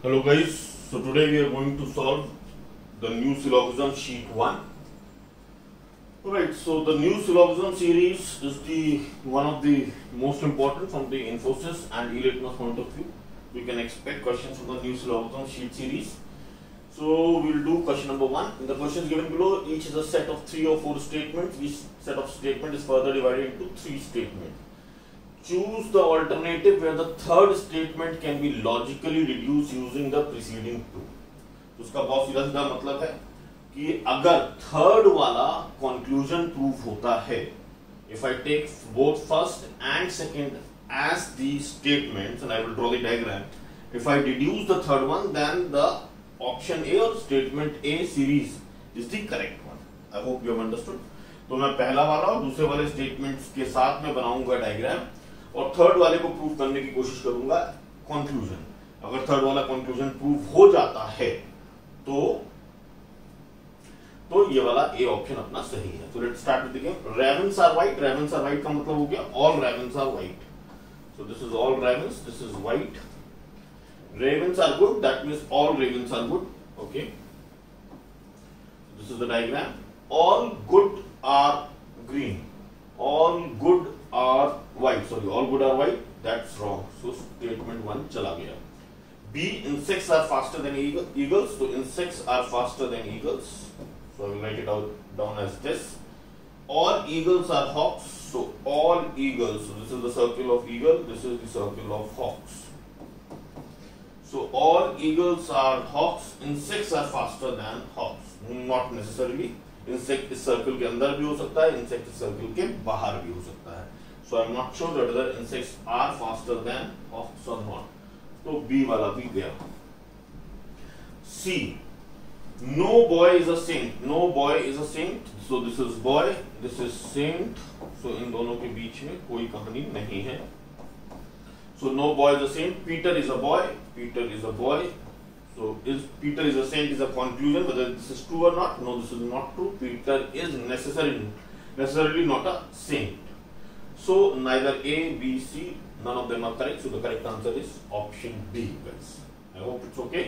Hello guys, so today we are going to solve the new syllogism sheet 1. Alright, so the new syllogism series is the one of the most important from the Infosys and e-litmus point of view. We can expect questions from the new syllogism sheet series. So we will do question number 1. In the questions given below, each is a set of 3 or 4 statements. Each set of statement is further divided into 3 statements. Choose the alternative where the third statement can be logically deduced using the preceding two. तो उसका बहुत सीधा सीधा मतलब है कि अगर third वाला कंक्लूजन प्रूव होता है, if I take both first and second as the statements and I will draw the diagram, if I deduce the third one, then the option A or statement A series is the correct one. I hope you have understood. तो मैं पहला वाला और दूसरे वाले statements के साथ में बनाऊंगा डायग्राम और थर्ड वाले को प्रूव करने की कोशिश करूंगा कंक्लूजन. अगर थर्ड वाला कंक्लूजन प्रूव हो जाता है तो ये वाला ए ऑप्शन अपना सही है. तो let's start with the game. Ravens are white. Ravens are white का मतलब हो गया all ravens are white. So this is all ravens, this is white. Ravens are good, that means all ravens are good. Okay, this is the diagram. All good are green. All good are white. Sorry, all good are white. That's wrong. So statement 1 चला गया. B, insects are faster than eagles. So insects are faster than eagles. So I will write it out down as this. All eagles are hawks. So all eagles. So this is the circle of eagle. This is the circle of hawks. So all eagles are hawks. Insects are faster than hawks. Not necessarily. Insect इस circle के अंदर भी हो सकता है, insect इस circle के बाहर भी हो सकता है. So I am not sure whether insects are faster than hawks और नॉट. तो बी वाला भी गया. See, no boy is a saint. No boy is a saint. So this is boy, this is saint. So इन दोनों के बीच में कोई कहानी नहीं है. So no boy is a saint. Peter is a boy. Peter is a boy. So is Peter is a saint is a conclusion. Whether this is true or not? No, this is not true. Peter is necessarily not a saint. So neither A, B, C, none of them are correct. So the correct answer is option B, guys. I hope it's okay.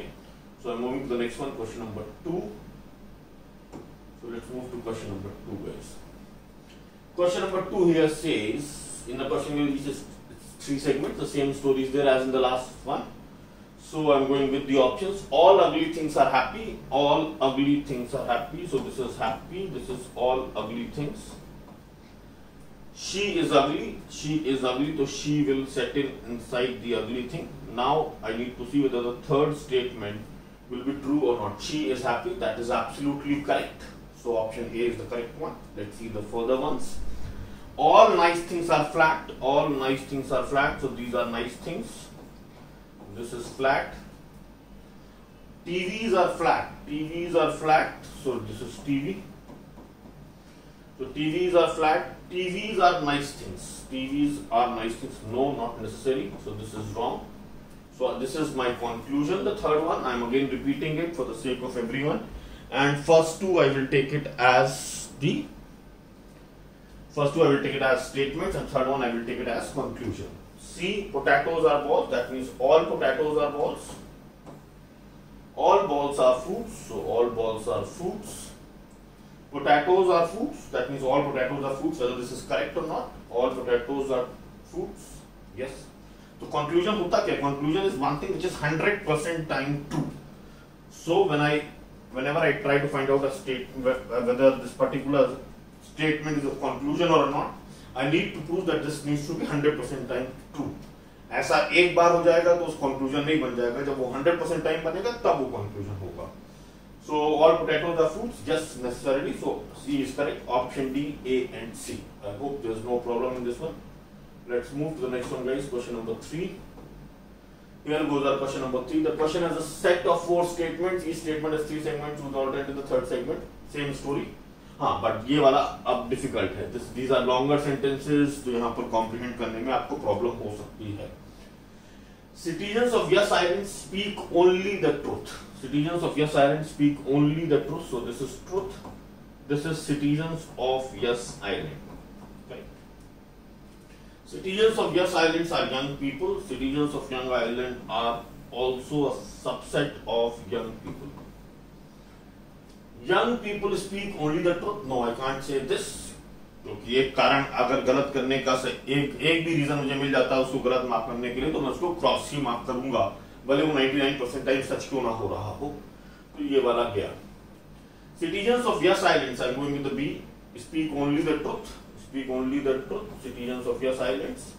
So I'm moving to the next one, question number 2. So let's move to question number 2, guys. Question number 2 here says, in the question it's 3 segments. The same story is there as in the last one. So I'm going with the options. All ugly things are happy. All ugly things are happy. So this is happy. This is all ugly things. She is ugly. She is ugly. So she will settle inside the ugly thing. Now I need to see whether the third statement will be true or not. She is happy. That is absolutely correct. So option A is the correct one. Let's see the further ones. All nice things are flat. All nice things are flat. So these are nice things. This is flat. TVs are flat. TVs are flat. So this is TV. So TVs are flat. TVs are nice things. TVs are nice things. No, not necessary. So this is wrong. So this is my conclusion. The third one, I am again repeating it for the sake of everyone. And first two I will take it as statements, and third one I will take it as conclusion. C, potatoes are balls. That means all potatoes are balls. All balls are fruits. So all balls are fruits. Potatoes are fruits. That means all potatoes are fruits. Whether this is correct or not, all potatoes are fruits. Yes. So conclusion होता क्या? Conclusion is one thing which is 100% time true. So whenever I try to find out a whether this particular statement is a conclusion or not, I need to prove that this needs to be 100% time true. ऐसा एक बार हो जाएगा तो उस conclusion नहीं बन जाएगा. जब वो 100% time बनेगा तब वो conclusion होगा. So all potatoes are fruits, just necessarily. So C is correct. Option D, A and C. I hope there is no problem in this one. Let's move to the next one, guys. Question number 3. Here goes our question number 3. The question has a set of 4 statements. Each statement has 3 segments. Choose the alternate in the third segment. Same story. हाँ, but ये वाला अब difficult है. These are longer sentences, तो यहाँ पर comprehend करने में आपको प्रॉब्लम हो सकती है. Citizens of Yes Island speak only the truth. Citizens of Yes Island speak only the truth. So this is truth. This is citizens of Yes Island. Okay. Citizens of Yes Islands are young people. Citizens of Young Island are also a subset of young people. Young people speak only the truth. No, I can't say this. क्योंकि एक कारण अगर गलत करने का एक भी reason मुझे मिल जाता है उसको गलत मार्क करने के लिए, तो मैं उसको क्रॉस ही मार्क करूंगा, भले वो 99% टाइम सच क्यों ना हो रहा हो। तो ये वाला गया। Citizens of yes islands, I'm going with the B, speak only the truth. Speak only the truth. Citizens of yes islands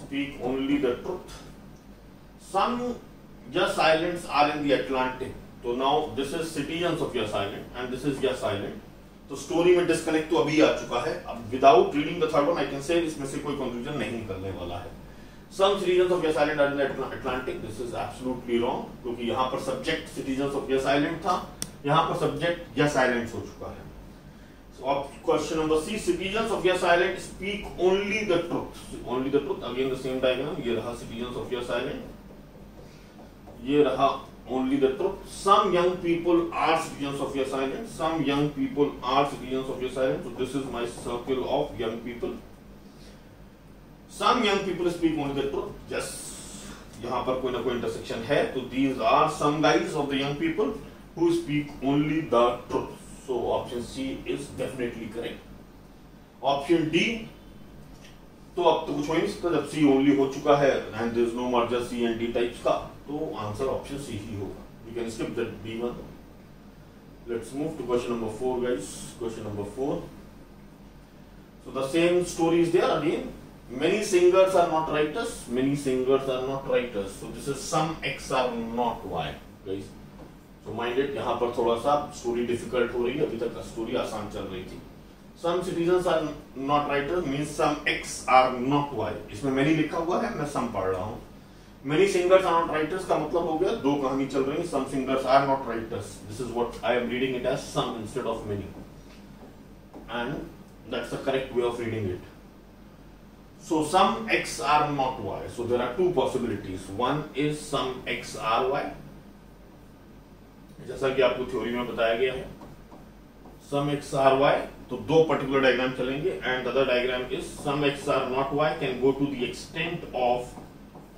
speak only the truth. Some yes islands are in the Atlantic. So now this is citizens of yes island and this is yes island. तो story में disconnect तो अभी आ चुका है। अब without reading the third one I can say इसमें से कोई कंक्लूजन नहीं निकलने वाला है। Some citizens of yes island are in the Atlantic. This is absolutely wrong, क्योंकि यहाँ पर subject citizens of yes island था, यहाँ पर सब्जेक्ट yes islands हो चुका है। So question number C, citizens of yes island speak only the truth. Only the truth. Again the same diagram. ये रहा citizens of yes island, ये रहा only the truth. Some young people are citizens of yes island. Some young people are citizens of yes island. So this is my circle of young people. Some young people speak only the truth. Yes, यहाँ पर कोई ना कोई intersection है, तो these are some guys of the young people who speak only the truth. So option C is definitely correct. Option D, तो अब तो कुछ हो ही नहीं सकता जब C only हो चुका है and there is no merger C and D types का, तो आंसर ऑप्शन C ही होगा। We can skip that D1. Let's move to question number 4, guys. Question number 4. So the same story is there again. Many singers are not writers. Many singers are not writers. So this is some X are not Y, guys. So mind it, यहाँ पर थोड़ा सा story difficult हो रही है, अभी तक story आसान चल रही थी। Some citizens are not writers means some X are not Y. इसमें many लिखा हुआ है, मैं some पढ़ रहा हूँ। Many singers are not writers का मतलब हो गया दो कहानी चल रही है। Some singers are not writers. This is what I am reading it as some instead of many, and that's the correct way of reading it. So some X are not Y. So there are two possibilities. One is some X are Y, जैसा कि आपको theory में बताया गया है। Some X are Y, तो दो particular diagram चलेंगे, and other diagram is some X are not Y can go to the extent of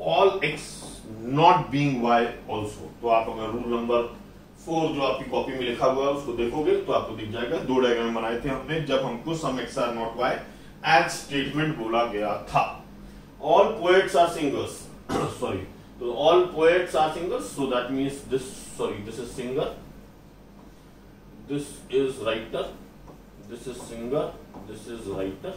all X not being Y also. तो आप अगर रूल नंबर 4 जो आपकी कॉपी में लिखा हुआ है उसको देखोगे तो आपको दिख जाएगा। दो डायग्राम बनाए थे हमने जब हमको some X are not Y as statement बोला गया था। All poets are singers. Sorry. So all poets are singers. So that means this. Sorry, this is singer. This is writer. This is singer. This is writer.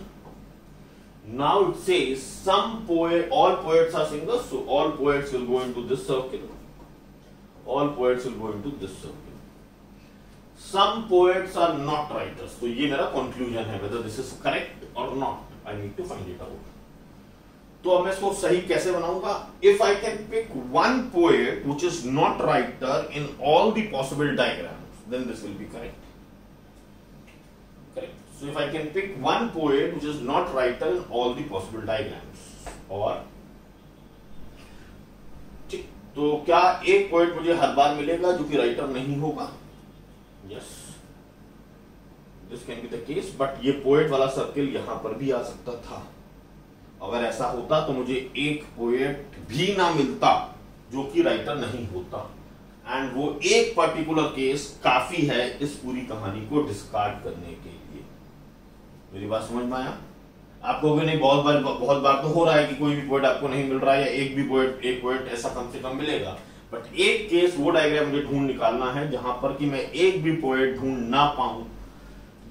Now it says some poet. All poets are singers. So all poets will go into this circle. All poets will go into this circle. Some poets are not writers. So ये मेरा conclusion है. Whether this is correct or not, I need to find it out. तो अब मैं इसको सही कैसे बनाऊंगा? If I can pick one poet which is not writer in all the possible diagrams, then this will be correct. Correct. So if I can pick one poet which is not writer in all the possible diagrams, और ठीक, तो क्या एक poet मुझे हर बार मिलेगा जो कि writer नहीं होगा? Yes, this can be the case, but ये पोएट वाला सर्किल यहां पर भी आ सकता था। अगर ऐसा होता तो मुझे एक पोएट भी ना मिलता जो कि राइटर नहीं होता, एंड वो एक पर्टिकुलर केस काफी है इस पूरी कहानी को डिस्कार्ड करने के लिए। मेरी बात समझ में आया? आप कहोगे नहीं, बहुत बार तो हो रहा है कि कोई भी पोएट आपको नहीं मिल रहा है, या एक पोएट ऐसा कम से कम मिलेगा, बट एक केस वो डायग्राम मुझे ढूंढ निकालना है जहां पर कि मैं एक भी पोएट ढूंढ ना पाऊं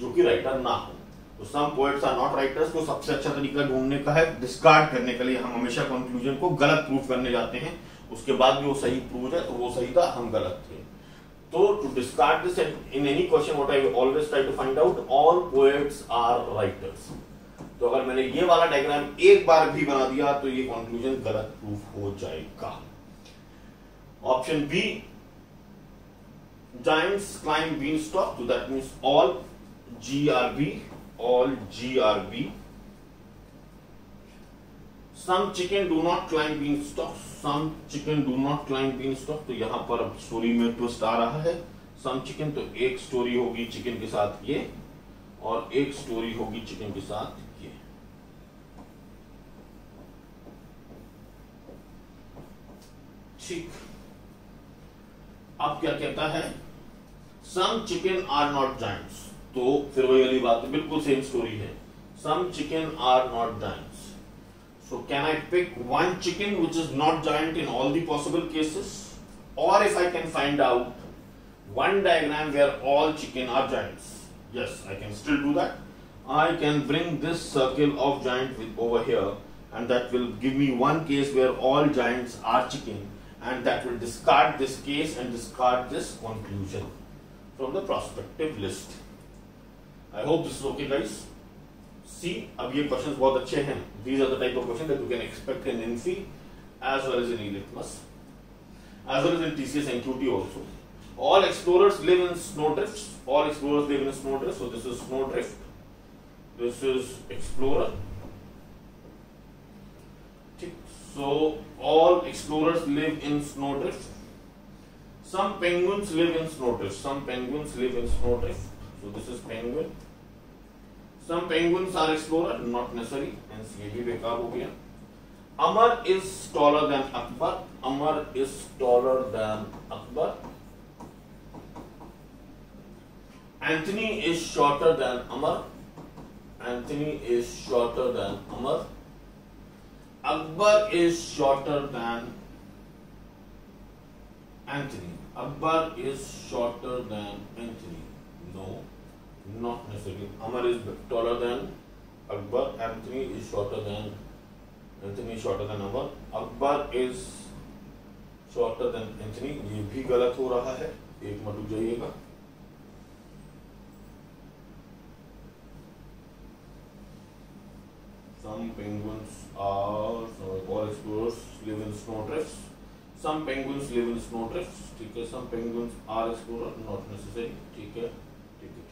जो कि राइटर ना हो। तो सम पोएट्स आर नॉट राइटर्स को सबसे अच्छा तरीका ढूंढने का है डिस्कार्ड करने के लिए। हम हमेशा कंक्लूजन को गलत प्रूफ करने जाते हैं, उसके बाद भी वो सही प्रूव है तो वो सही था, हम गलत थे। तो to discard this in any question what I always try to find out all poets are writers. तो अगर मैंने ये वाला डायग्राम एक बार भी बना दिया तो ये कंक्लूजन गलत प्रूफ हो जाएगा। Option B, giants climb beanstalk, so that means all GRB, all GRB. Some chicken do not climb beanstalk, some chicken do not climb beanstalk. तो यहाँ पर अब स्टोरी में ट्विस्ट आ रहा है। some chicken, तो एक स्टोरी होगी चिकन के साथ ये, और एक स्टोरी होगी चिकन के साथ ये। ठीक, अब क्या कहता है, some chicken are not giants, तो फिर वही वाली बात है, बिल्कुल सेम स्टोरी है, some chicken are not giants, so can I pick one chicken which is not giant in all the possible cases, और if I can find out one diagram where all chicken are giants, yes, I can still do that. I can bring this circle of giant with over here, and that will give me one case where all giants are chicken, and that will discard this case and discard this conclusion from the prospective list. I hope this is okay, guys. See, अब ये questions बहुत अच्छे हैं. These are the type of questions that you can expect in INFI as well as in E-Litmus, as well as in TCS and QT also. All explorers live in snowdrifts. All explorers live in snowdrifts. So this is snowdrift. This is explorer. So all explorers live in snowdrifts. Some penguins live in snowdrifts. Some penguins live in snowdrift. So this is penguin. Some penguins are explorer. Not necessary. Hence ये भी बेकार हो गया. Amar is taller than Akbar. Amar is taller than Akbar. Anthony is shorter than Amar. Anthony is shorter than Amar. Akbar is shorter than Anthony. Akbar is shorter than Anthony. No, not necessarily. Amar is taller than Akbar. Anthony is shorter than Amar. Akbar is shorter than Anthony. ये भी गलत हो रहा है, एक minute रुक जाइएगा. Some penguins are, so all explorers live in snowdrifts. Some penguins live in snowdrifts. ठीक है, some penguins are explorer, not necessary. ठीक है, ठीक है.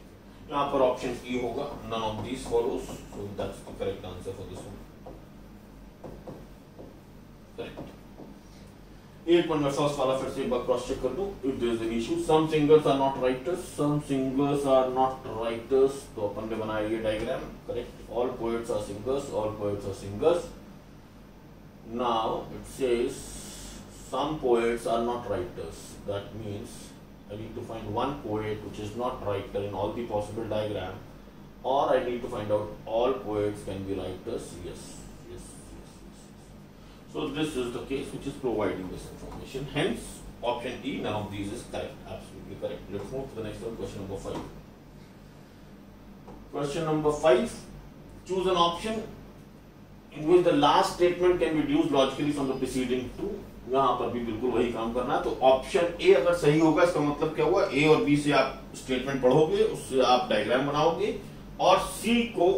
यहाँ पर ऑप्शन E होगा. None of these follows, so that's the correct answer for this one. Correct. एक मिनट में फर्स्ट वाला फिर से एक बार क्रॉस चेक कर दूं. If there is an issue, some singers are not writers. Some singers are not writers. तो अपन ने बनाया ये diagram. Correct. All poets are singers. All poets are singers. Now it says some poets are not writers. That means I need to find one poet which is not writer in all the possible diagram, or I need to find out all poets can be writers. Yes. So this is the case which is providing this information. Hence, option E, none of these is correct. Absolutely correct. Let's move to the next one. Question number 5. Question number 5. Choose an option in which the last statement can be deduced logically from the preceding two. यहाँ पर भी बिल्कुल वही काम करना है. तो option A अगर सही होगा, इसका मतलब क्या हुआ, ए और बी से आप स्टेटमेंट पढ़ोगे, उससे आप डायग्राम बनाओगे और सी को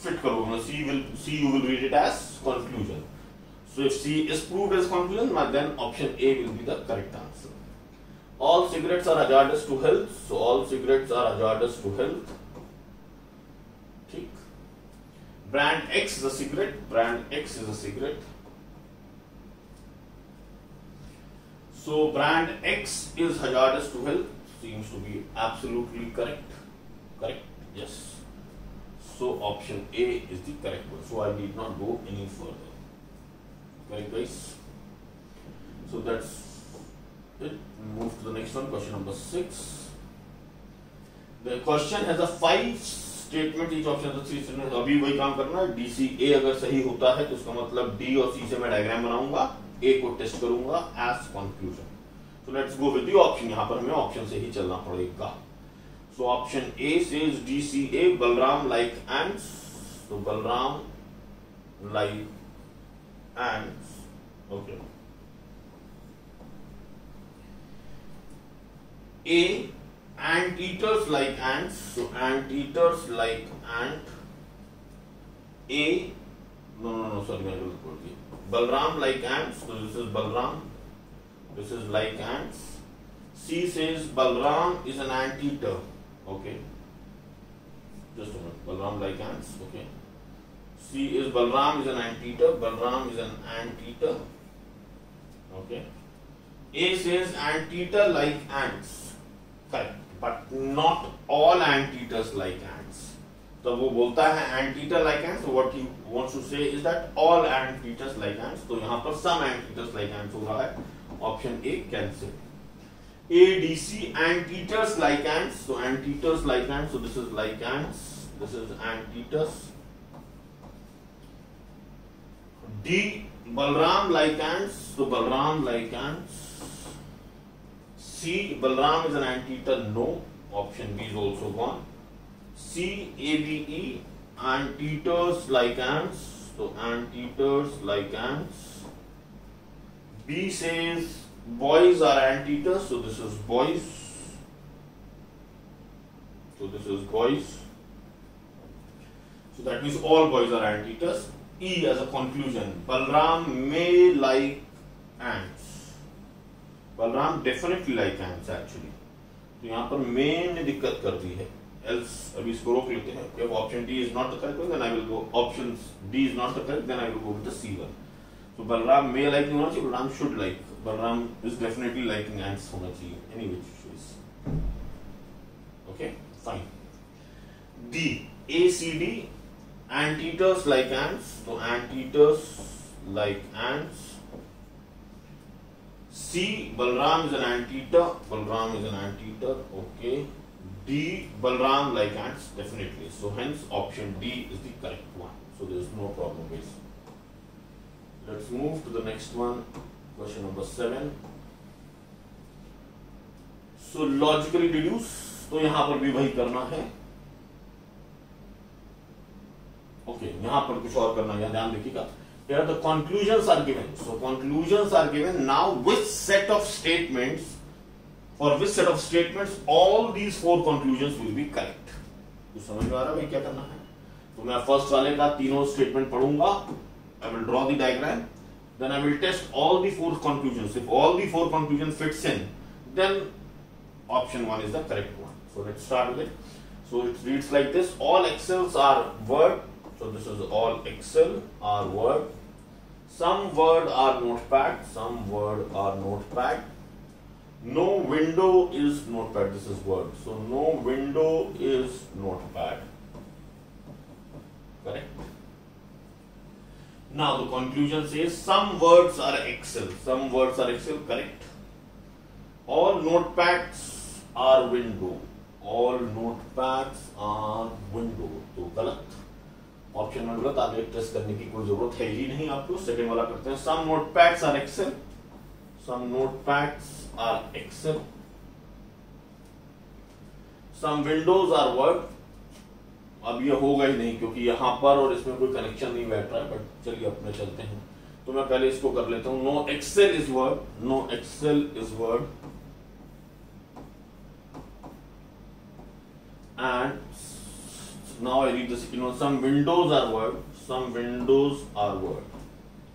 फिट करोगे. C you will read it as conclusion. So if C is proved as conclusion, then option A will be the correct answer. All cigarettes are hazardous to health. So all cigarettes are hazardous to health. ठीक. Brand X is a cigarette. Brand X is a cigarette. So brand X is hazardous to health. Seems to be absolutely correct. Correct. Yes. So option A is the correct one. So I need not go any further. Correct, guys. So that's it. Move to the next one. Question number 6. The question has a 5 statement. Each option has a 3 statement. अभी वही काम करना है. D C A अगर सही होता है तो उसका मतलब D और C से मैं डायग्राम बनाऊंगा, A को टेस्ट करूंगा as conclusion. So let's go with the option. यहाँ पर हमें ऑप्शन से ही चलना पड़ेगा. So option A says D C A. Balram like ants. So Balram like ants. Okay. A, ant eaters like ants. So ant eaters like ant. A, no, sorry, I will put it. Balram like ants. So this is Balram. This is like ants. C says Balram is an ant eater. Okay. Just a minute. Balram like ants. Okay. C is Balram is an anteater. Balram is an anteater. Okay. A says anteater like ants. Correct. But not all anteaters like ants. तो वो बोलता है anteater like ants. So what he wants to say is that all anteaters like ants. तो यहाँ पर some anteaters like ants हो रहा है. Option A cancel. A, D, C, anteaters like ants. So anteaters like ants. So this is like ants. This is anteaters. D, Balram like ants. So Balram like ants. C, Balram is an anteater. No. Option B is also gone. C, A, B, E, anteaters like ants. So anteaters like ants. B says boys are anteaters. So this is boys. So this is boys. So that means all boys are anteaters. E as a conclusion. Balram may like ants. Balram definitely like ants actually. तो यहाँ पर may ने दिक्कत कर दी है. Else अभी इसको रोक लेते हैं. If option D is not the correct one, then I will go. Option D is not the correct, then I will go with the C one. So Balram may like होना चाहिए. Balram should like. Balram is definitely liking ants होना चाहिए. Any which choice. Okay, fine. D, A, C, D. Anteaters like ants. So anteaters like ants. C, Balram is an anteater. Balram is an anteater. Okay. D, Balram like ants. Definitely. So hence option D is the correct one. So there is no problem guys. Let's move to the next one. Question number 7. So logically deduce. तो यहाँ पर भी वही करना है. Okay, यहाँ पर कुछ और करना है, ध्यान देखिएगा. Here the conclusions are given. So conclusions are given. Now which set of statements, for which set of statements all these 4 conclusions will be correct. तो समझ में आ रहा है भाई क्या करना है? तो मैं फर्स्ट वाले का तीनों स्टेटमेंट पढ़ूंगा. I will draw the diagram. Then I will test all the 4 conclusions. If all the 4 conclusions fits in, then option 1 is the correct one. So let's start with it. So it reads like this. All Excels are Word. So this is all Excel are Word. Some Word are Notepad. Some Word are Notepad. No window is Notepad. This is Word. So no window is Notepad. Correct. Now the conclusion says some words are Excel. Some words are Excel. Correct. All notepads are window. All notepads are window. तो गलत. Option में गलत. आगे test करने की कोई जरूरत है ही नहीं आपको. सेकंड वाला करते हैं. Some notepads are Excel. Some notepads are Excel. Some windows are Word. अब ये होगा ही नहीं क्योंकि यहाँ पर और इसमें कोई कनेक्शन नहीं बैठ रहा है. बट चलिए अपने चलते हैं. तो मैं पहले इसको कर लेता हूं. No Excel is Word. No Excel is Word. And now I read the second one. Some Windows are Word. Some Windows are Word.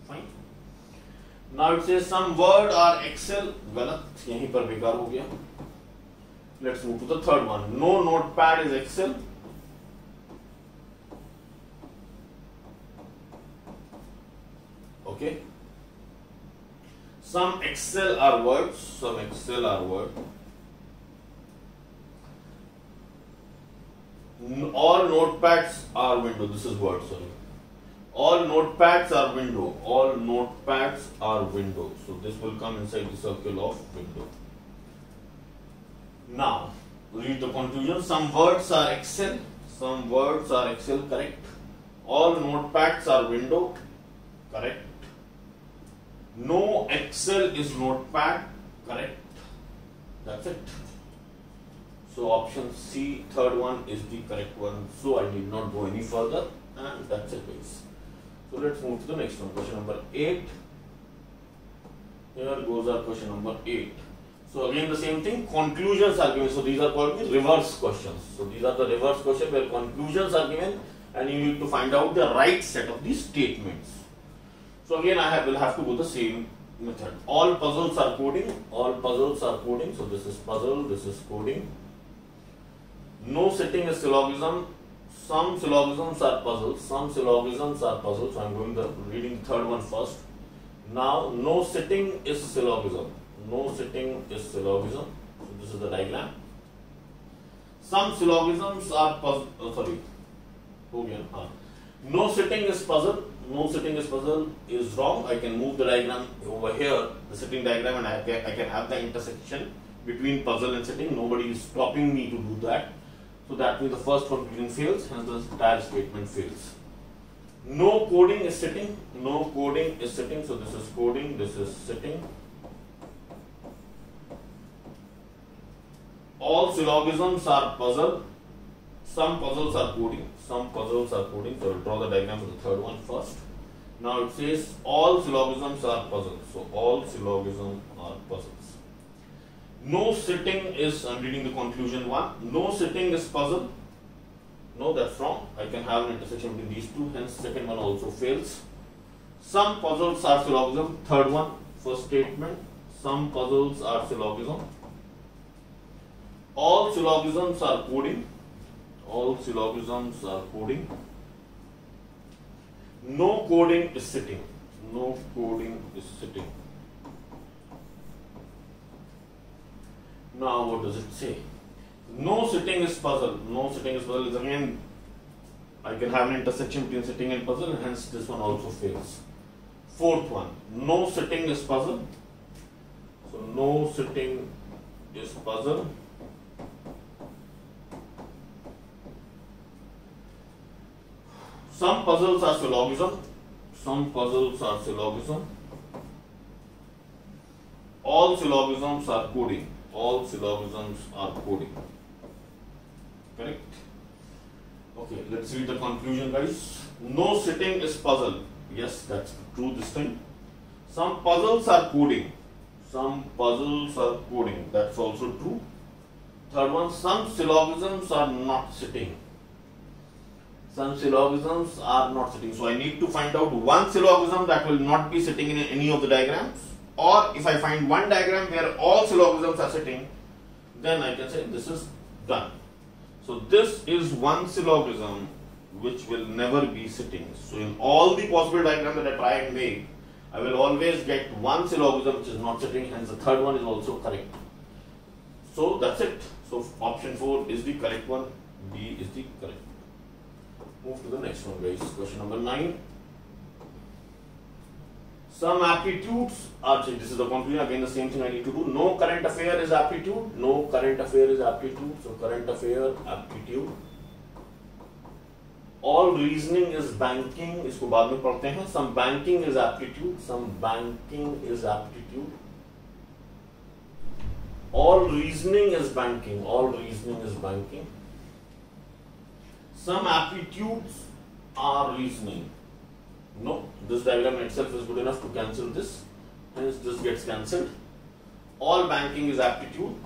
Fine. Now it says some Word are Excel. गलत. यहीं पर बेकार हो गया. Let's move to the third one. No Notepad is Excel. Okay. Some Excel are words. Some Excel are word. All notepads are window. This is word. Sorry. All notepads are window. All notepads are window. So this will come inside the circle of window. Now read the conclusion. Some words are Excel. Some words are Excel. Correct. All notepads are window. Correct. No Excel is Notepad. Correct. That's it. So option C, third one, is the correct one. So I need not go any further, and that's it, guys. So let's move to the next one. Question number 8. Here goes our question number 8. So again the same thing. Conclusions are given. So these are called the reverse questions. So these are the reverse questions where conclusions are given, and you need to find out the right set of these statements. So again will have to go the same method. All puzzles are coding. All puzzles are coding. So this is puzzle, this is coding. No sitting is syllogism. Some syllogisms are puzzles. Some syllogisms are puzzles. So I am going the reading the third one first. Now no sitting is syllogism. No sitting is syllogism. So this is the diagram. Some syllogisms are puzzle. Sorry. हो गया. No sitting is puzzle. no sitting is puzzle is wrong. I can move the diagram over here, the sitting diagram, and I can have the intersection between puzzle and sitting. Nobody is stopping me to do that. So that means the first conclusion fails, hence the entire statement fails. No coding is sitting. No coding is sitting. So this is coding, this is sitting. All syllogisms are puzzle. Some puzzles are coding. Some puzzles are coding. So I will draw the diagram for the third one first. Now it says all syllogisms are puzzles. So all syllogisms are puzzles. No sitting is, I'm reading the conclusion one. No sitting is puzzle. No, that's wrong. I can have an intersection between these two, hence second one also fails. Some puzzles are syllogism. Third one, first statement. Some puzzles are syllogism. All syllogisms are coding. All syllogisms are coding. No coding is sitting. No coding is sitting. Now what does it say? No sitting is puzzle. No sitting is puzzle is again, I can have an intersection between sitting and puzzle, and hence this one also fails. Fourth one, no sitting is puzzle. So no sitting is puzzle. Some puzzles are syllogism. Some puzzles are syllogism. All syllogisms are coding. All syllogisms are coding. Correct? Okay, let's read the conclusion, guys. No sitting is puzzle. Yes, that's true this time. Some puzzles are coding. Some puzzles are coding. That's also true. Third one, some syllogisms are not sitting. Some syllogisms are not sitting. So I need to find out one syllogism that will not be sitting in any of the diagrams. Or if I find one diagram where all syllogisms are sitting, then I can say this is done. So this is one syllogism which will never be sitting. So in all the possible diagrams that I try and make, I will always get one syllogism which is not sitting, hence the third one is also correct. So that's it. So option 4 is the correct one. B is the correct one. Move to the next one, guys. Question number 9. Some aptitudes are, this is the conclusion, again the same thing I need to do. No current affair is aptitude. No current affair is aptitude. So current affair, aptitude. All reasoning is banking. इसको बाद में पढ़ते हैं. Some banking is aptitude. Some banking is aptitude. All reasoning is banking. All reasoning is banking. Some aptitudes are reasoning. No, this diagram itself is good enough to cancel this. Hence this gets cancelled. All banking is aptitude.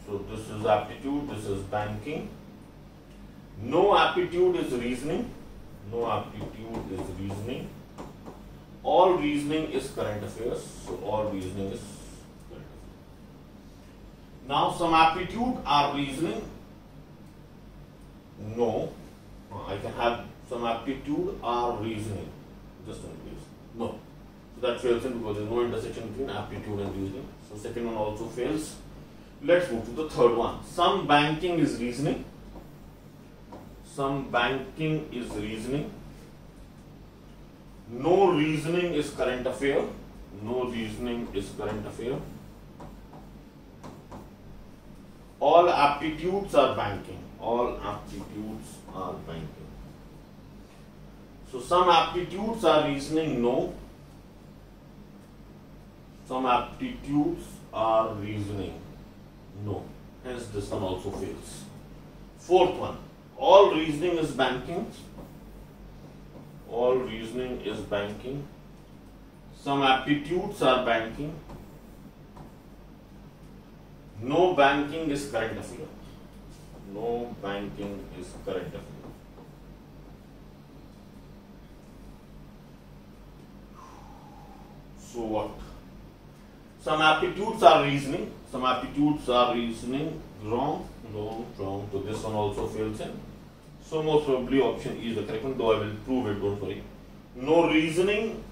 So this is aptitude, this is banking. No aptitude is reasoning. No aptitude is reasoning. All reasoning is current affairs. So all reasoning is current affairs. Now some aptitude are reasoning. No. I can have some aptitude are reasoning. Just one please. No. So that fails in because there is no intersection between aptitude and reasoning. So second one also fails. Let's move to the third one. Some banking is reasoning. Some banking is reasoning. No reasoning is current affair. No reasoning is current affair. All aptitudes are banking. All aptitudes are banking. So some aptitudes are reasoning, no. Some aptitudes are reasoning, no. Hence this one also fails. Fourth one, all reasoning is banking. All reasoning is banking. Some aptitudes are banking. No banking is current affair. No banking is current affair. So what? Some aptitudes are reasoning. Some aptitudes are reasoning. Wrong. No, wrong. So this one also fails in. So most probably option E is the correct one, though I will prove it, don't worry. No reasoning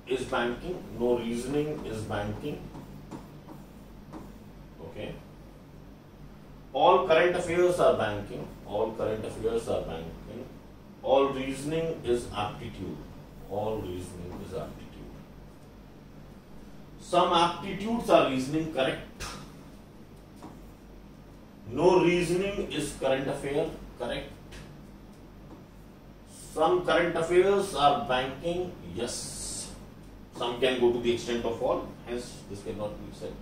is banking. No reasoning is banking. Okay. All current affairs are banking. All current affairs are banking. All reasoning is aptitude. All reasoning is aptitude. Some aptitudes are reasoning, correct. No reasoning is current affair, correct. Some current affairs are banking, yes. Some can go to the extent of all, hence this cannot be said.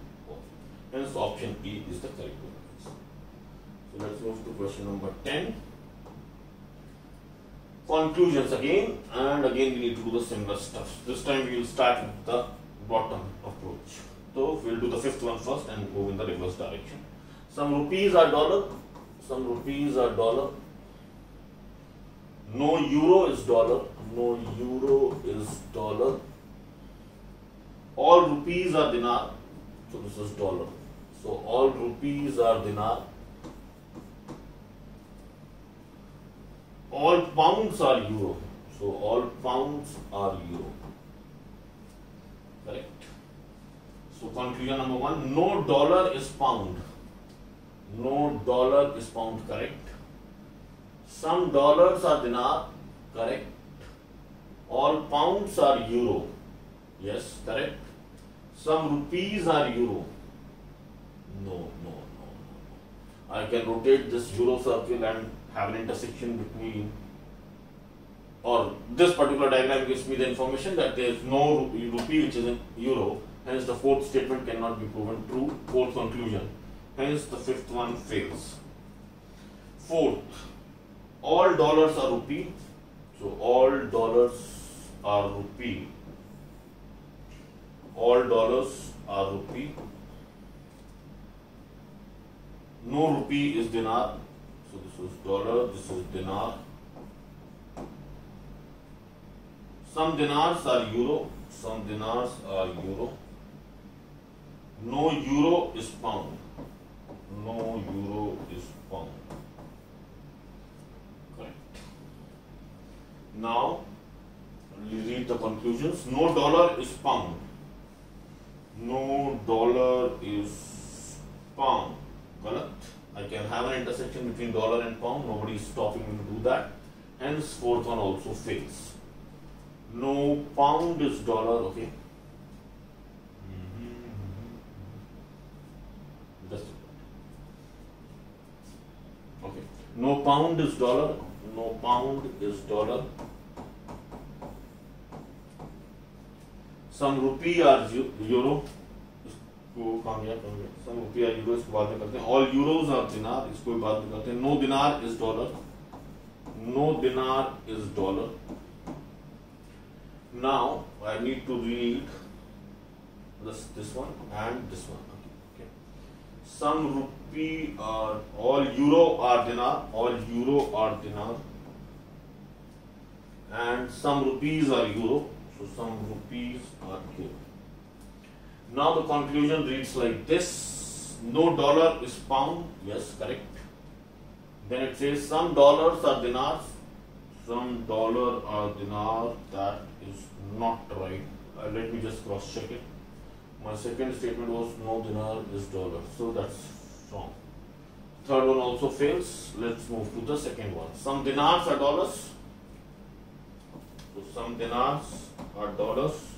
Hence option E is the correct one. So let's move to question number 10. Conclusions again, and again we need to do the similar stuff. This time we will start with the bottom approach. So we will do the fifth one first and move in the reverse direction. Some rupees are dollar, some rupees are dollar. No euro is dollar, no euro is dollar. All rupees are dinar, so this is dollar. So all rupees are dinar. All pounds are euro, so all pounds are euro. Correct. So conclusion number 1, no dollar is pound. No dollar is pound, correct. Some dollars are dinar, correct. All pounds are euro, yes, correct. Some rupees are euro. No. I can rotate this euro circle and have an intersection between, or this particular diagram gives me the information that there is no rupee which is in euro, hence the fourth statement cannot be proven true, fourth conclusion, hence the fifth one fails. Fourth, all dollars are rupee, so all dollars are rupee, all dollars are rupee. No rupee is dinar, so this is dollar, this is dinar. Some dinars are euro, some dinars are euro. No euro is pound, no euro is pound. Correct. Now, we read the conclusions. No dollar is pound, no dollar is pound. Galat. I can have an intersection between dollar and pound. Nobody is stopping me to do that. Hence, fourth one also fails. No pound is dollar. Okay. Just okay. No pound is dollar. No pound is dollar. Some rupee are euro. Some rupee are euro, इसको बाद में करते हैं. All euros are dinar, इसको भी बाद में करते हैं. No dinar is dollar. No dinar is dollar. Now I need to read this one and this one. Okay. Some rupee are, all euro are dinar. All euro are dinar. And some rupees are euro. So some rupees are euro. Now the conclusion reads like this. No dollar is pound. Yes, correct. Then it says some dollars are dinars. Some dollar are dinar. That is not right. Let me just cross check it. My second statement was no dinar is dollar. So that's wrong. Third one also fails. Let's move to the second one. Some dinars are dollars. So some dinars are dollars.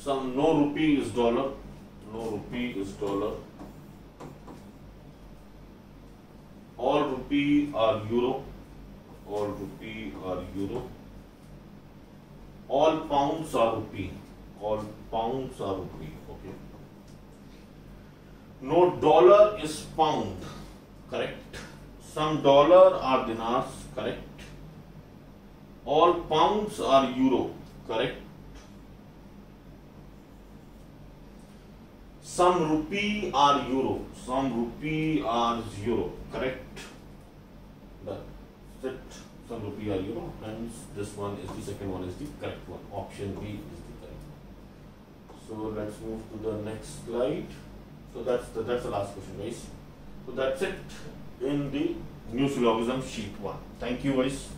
Some no rupee is dollar. No rupee is dollar. All rupee are euro. All rupee are euro. All pounds are rupee. All pounds are rupee. Okay. No dollar is pound. Correct. Some dollar are dinars. Correct. All pounds are euro. Correct. Some rupee are euro. Some rupee are euro. Correct. That's it. Some rupee are euro. Hence, this one is the second one is the correct one. Option B is the correct one. So let's move to the next slide. So that's the last question, guys. So that's it in the new syllogism sheet 1. Thank you, guys.